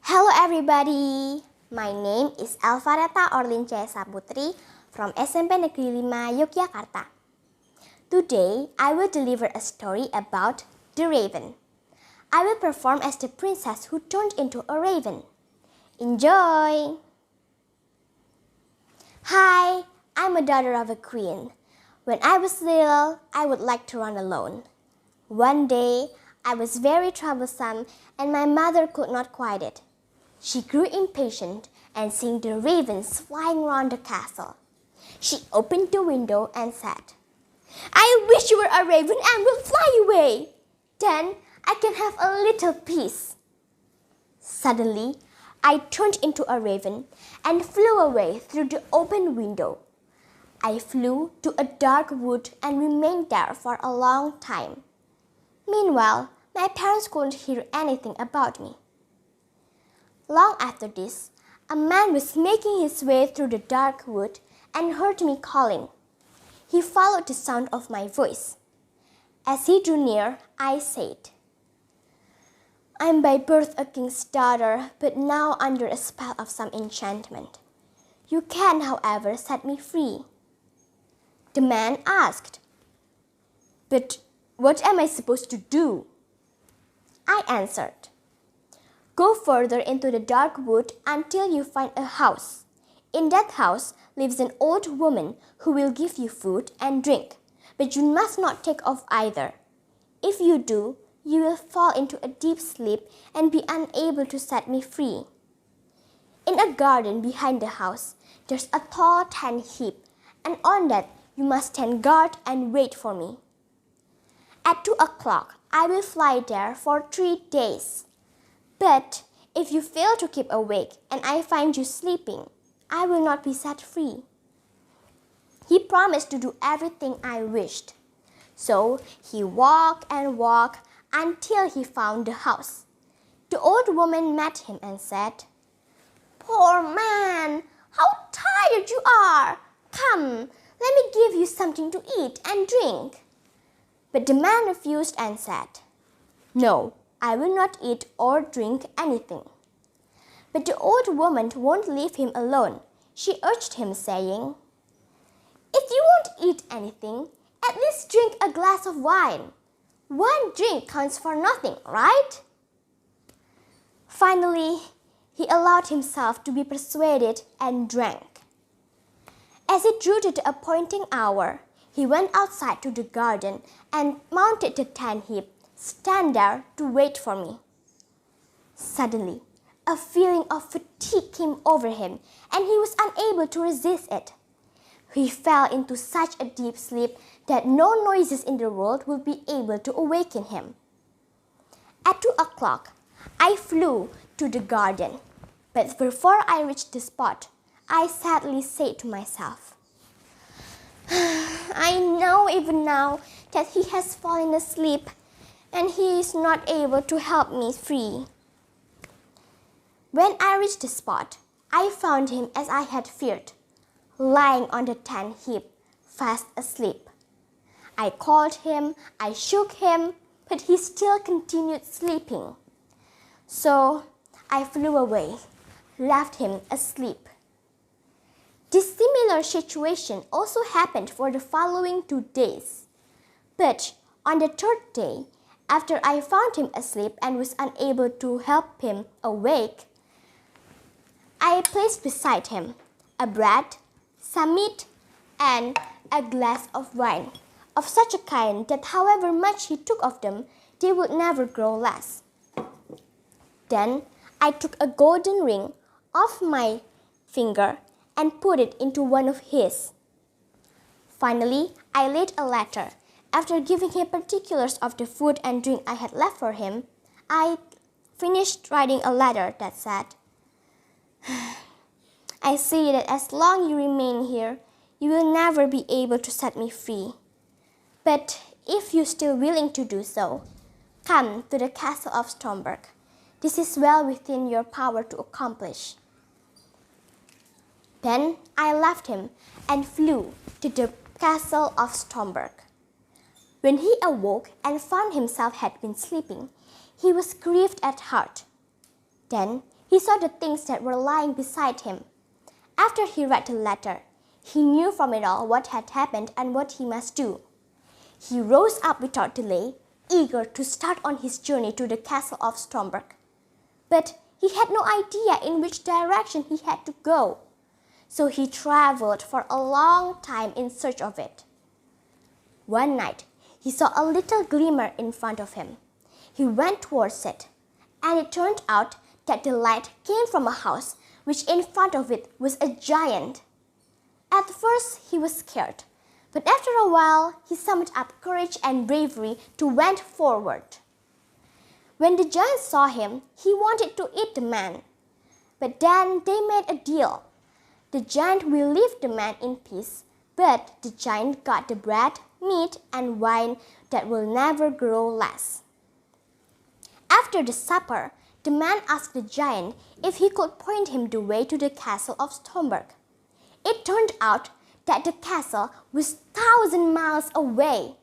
Hello everybody, my name is Alvareta Orlin Putri from SMP Negeri 5 Yogyakarta. Today, I will deliver a story about the raven. I will perform as the princess who turned into a raven. Enjoy! Hi, I'm a daughter of a queen. When I was little, I would like to run alone. One day, I was very troublesome and my mother could not quiet it. She grew impatient and seeing the ravens flying around the castle. She opened the window and said, "I wish you were a raven and will fly away. Then I can have a little peace." Suddenly, I turned into a raven and flew away through the open window. I flew to a dark wood and remained there for a long time. Meanwhile, my parents couldn't hear anything about me. Long after this, a man was making his way through the dark wood and heard me calling. He followed the sound of my voice. As he drew near, I said, "I'm by birth a king's daughter, but now under a spell of some enchantment. You can, however, set me free." The man asked, "But what am I supposed to do?" I answered, "Go further into the dark wood until you find a house. In that house lives an old woman who will give you food and drink, but you must not take off either. If you do, you will fall into a deep sleep and be unable to set me free. In a garden behind the house, there's a tall tent heap, and on that you must stand guard and wait for me. At 2 o'clock, I will fly there for 3 days. But if you fail to keep awake and I find you sleeping, I will not be set free." He promised to do everything I wished. So he walked and walked until he found the house. The old woman met him and said, "Poor man, how tired you are! Come, let me give you something to eat and drink." But the man refused and said, "No, I will not eat or drink anything." But the old woman won't leave him alone. She urged him, saying, "If you won't eat anything, at least drink a glass of wine. One drink counts for nothing, right?" Finally, he allowed himself to be persuaded and drank. As it drew to the appointed hour, he went outside to the garden and mounted the tent heap, stand there to wait for me. Suddenly, a feeling of fatigue came over him and he was unable to resist it. He fell into such a deep sleep that no noises in the world would be able to awaken him. At 2 o'clock, I flew to the garden, but before I reached the spot, I sadly said to myself, "I know even now that he has fallen asleep and he is not able to help me free." When I reached the spot, I found him as I had feared, lying on the tent heap, fast asleep. I called him, I shook him, but he still continued sleeping. So I flew away, left him asleep. This similar situation also happened for the following 2 days. But on the 3rd day, after I found him asleep and was unable to help him awake, I placed beside him a bread, some meat, and a glass of wine, of such a kind that however much he took of them, they would never grow less. Then I took a golden ring off my finger and put it into one of his. Finally, I laid a letter. After giving him particulars of the food and drink I had left for him, I finished writing a letter that said, "I see that as long you remain here, you will never be able to set me free. But if you're still willing to do so, come to the castle of Stromberg. This is well within your power to accomplish." Then I left him and flew to the castle of Stromberg. When he awoke and found himself had been sleeping, he was grieved at heart. Then He saw the things that were lying beside him. After he read the letter, he knew from it all what had happened and what he must do. He rose up without delay, eager to start on his journey to the castle of Stromberg. But he had no idea in which direction he had to go, so he traveled for a long time in search of it. One night, he saw a little glimmer in front of him. He went towards it, and it turned out that the light came from a house which in front of it was a giant. At first, he was scared, but after a while, he summoned up courage and bravery to went forward. When the giant saw him, he wanted to eat the man. But then they made a deal. The giant will leave the man in peace, but the giant got the bread, meat, and wine that will never grow less. After the supper, the man asked the giant if he could point him the way to the castle of Stromberg. It turned out that the castle was 1,000 miles away.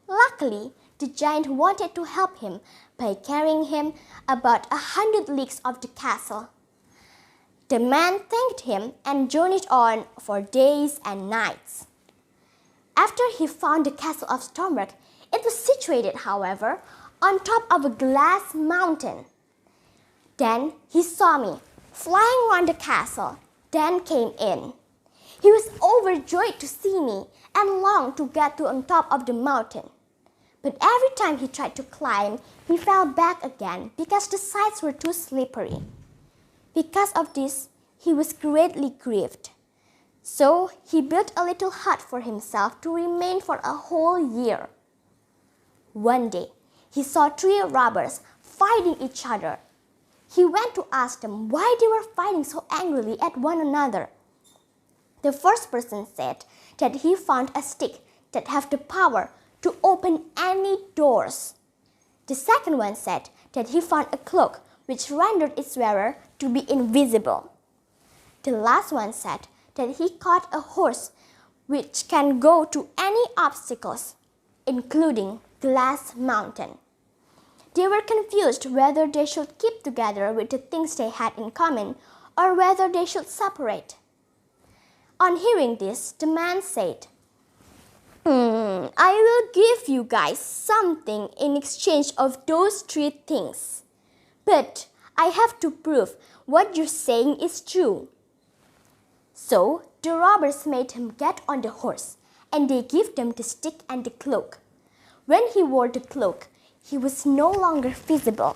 Luckily, the giant wanted to help him by carrying him about 100 leagues of the castle. The man thanked him and journeyed on for days and nights. After he found the castle of Stromberg, it was situated, however, on top of a glass mountain. Then he saw me, flying around the castle, then came in. He was overjoyed to see me and longed to get to on top of the mountain. But every time he tried to climb, he fell back again because the sides were too slippery. Because of this, he was greatly grieved. So he built a little hut for himself to remain for a whole year. One day, he saw 3 robbers fighting each other. He went to ask them why they were fighting so angrily at one another. The first person said that he found a stick that had the power to open any doors. The second one said that he found a cloak which rendered its wearer to be invisible. The last one said that he caught a horse which can go to any obstacles, including Glass Mountain. They were confused whether they should keep together with the things they had in common or whether they should separate. On hearing this, the man said, I will give you guys something in exchange of those 3 things. But I have to prove what you're saying is true. So the robbers made him get on the horse, and they gave them the stick and the cloak. When he wore the cloak, he was no longer visible.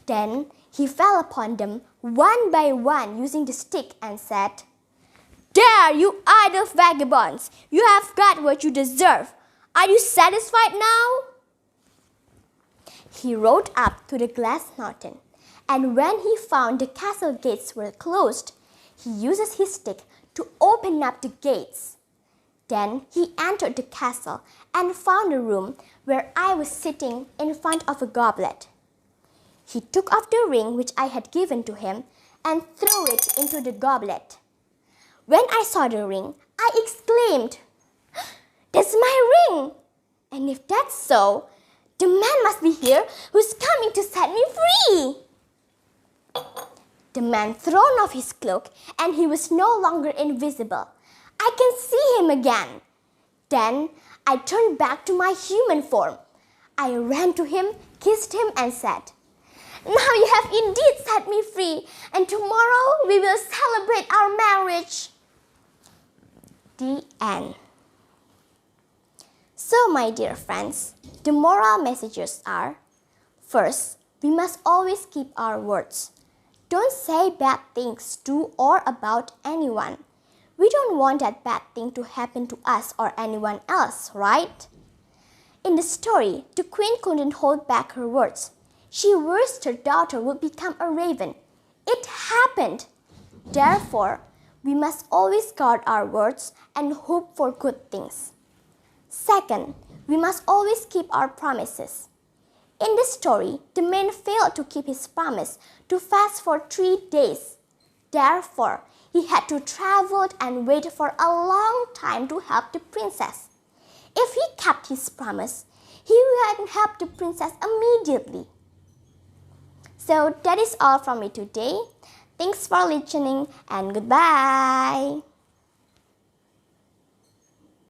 Then he fell upon them one by one using the stick and said, There, you idle vagabonds! You have got what you deserve. Are you satisfied now? He rode up to the glass mountain, and when he found the castle gates were closed, he uses his stick to open up the gates. Then he entered the castle and found a room where I was sitting in front of a goblet. He took off the ring which I had given to him and threw it into the goblet. When I saw the ring, I exclaimed, That's my ring! And if that's so, the man must be here who's coming to set me free! The man thrown off his cloak and he was no longer invisible. I can see him again. Then I turned back to my human form. I ran to him, kissed him and said, Now you have indeed set me free, and tomorrow we will celebrate our marriage. The end. So, my dear friends, the moral messages are, first, we must always keep our words. Don't say bad things to or about anyone. We don't want that bad thing to happen to us or anyone else, right? In the story, the queen couldn't hold back her words. She wished her daughter would become a raven. It happened. Therefore, we must always guard our words and hope for good things. Second, we must always keep our promises. In this story, the man failed to keep his promise to fast for 3 days. Therefore, he had to travel and wait for a long time to help the princess. If he kept his promise, he would help the princess immediately. So that is all from me today. Thanks for listening and goodbye.